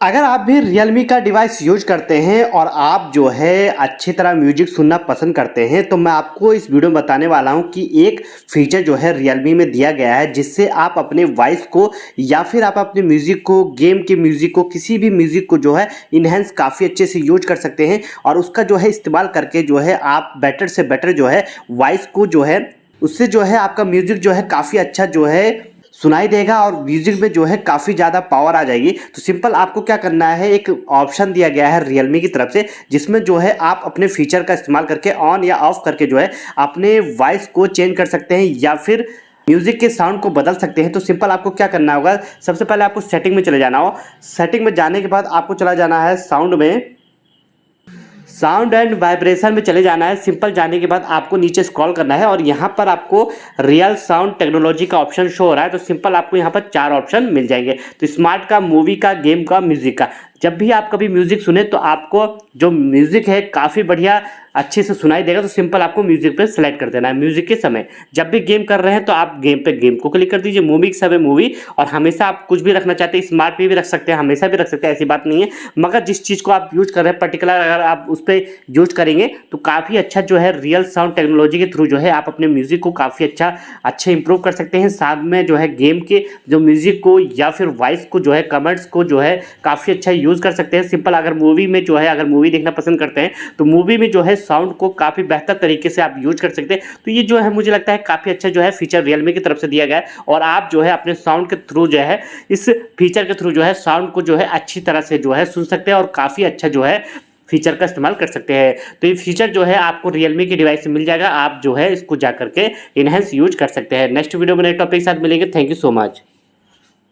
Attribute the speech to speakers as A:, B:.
A: अगर आप भी Realme का डिवाइस यूज करते हैं और आप जो है अच्छी तरह म्यूजिक सुनना पसंद करते हैं तो मैं आपको इस वीडियो में बताने वाला हूं कि एक फीचर जो है Realme में दिया गया है जिससे आप अपने वॉइस को या फिर आप अपने म्यूजिक को, गेम के म्यूजिक को, किसी भी म्यूजिक को जो है इनहेंस काफ़ी अच्छे से यूज कर सकते हैं और उसका जो है इस्तेमाल करके जो है आप बेटर से बेटर जो है वॉइस को जो है उससे जो है आपका म्यूजिक जो है काफ़ी अच्छा जो है सुनाई देगा और म्यूजिक में जो है काफ़ी ज़्यादा पावर आ जाएगी। तो सिंपल आपको क्या करना है, एक ऑप्शन दिया गया है Realme की तरफ से जिसमें जो है आप अपने फीचर का इस्तेमाल करके ऑन या ऑफ करके जो है अपने वॉइस को चेंज कर सकते हैं या फिर म्यूजिक के साउंड को बदल सकते हैं। तो सिंपल आपको क्या करना होगा, सबसे पहले आपको सेटिंग में चले जाना हो। सेटिंग में जाने के बाद आपको चला जाना है साउंड में, साउंड एंड वाइब्रेशन में चले जाना है। सिंपल जाने के बाद आपको नीचे स्क्रॉल करना है और यहाँ पर आपको रियल साउंड टेक्नोलॉजी का ऑप्शन शो हो रहा है। तो सिंपल आपको यहाँ पर 4 ऑप्शन मिल जाएंगे, तो स्मार्ट का, मूवी का, गेम का, म्यूजिक का। जब भी आप कभी म्यूजिक सुने तो आपको जो म्यूजिक है काफ़ी बढ़िया अच्छे से सुनाई देगा। तो सिंपल आपको म्यूजिक पे सेलेक्ट कर देना है। म्यूजिक के समय जब भी गेम कर रहे हैं तो आप गेम पे गेम को क्लिक कर दीजिए, मूवी के समय मूवी, और हमेशा आप कुछ भी रखना चाहते हैं स्मार्ट पे भी रख सकते हैं, हमेशा भी रख सकते हैं, ऐसी बात नहीं है। मगर जिस चीज़ को आप यूज कर रहे हैं पर्टिकुलर अगर आप उस पर यूज करेंगे तो काफ़ी अच्छा जो है रियल साउंड टेक्नोलॉजी के थ्रू जो है आप अपने म्यूजिक को काफ़ी अच्छा इंप्रूव कर सकते हैं। साथ में जो है गेम के जो म्यूजिक को या फिर वॉइस को जो है कमेंट्स को जो है काफ़ी अच्छा यूज़ कर सकते हैं। सिंपल अगर मूवी में जो है अगर मूवी देखना पसंद करते हैं तो मूवी में जो है साउंड को काफ़ी बेहतर तरीके से आप यूज कर सकते हैं। तो ये जो है मुझे लगता है काफ़ी अच्छा जो है फीचर Realme की तरफ से दिया गया है और आप जो है अपने साउंड के थ्रू जो है इस फीचर के थ्रू जो है साउंड को जो है अच्छी तरह से जो है सुन सकते हैं और काफ़ी अच्छा जो है फीचर का इस्तेमाल कर सकते हैं। तो ये फीचर जो है आपको Realme के डिवाइस से मिल जाएगा, आप जो है इसको जा करके इनहेंस यूज कर सकते हैं। नेक्स्ट वीडियो में नए टॉपिक के साथ मिलेंगे। Thank you so much.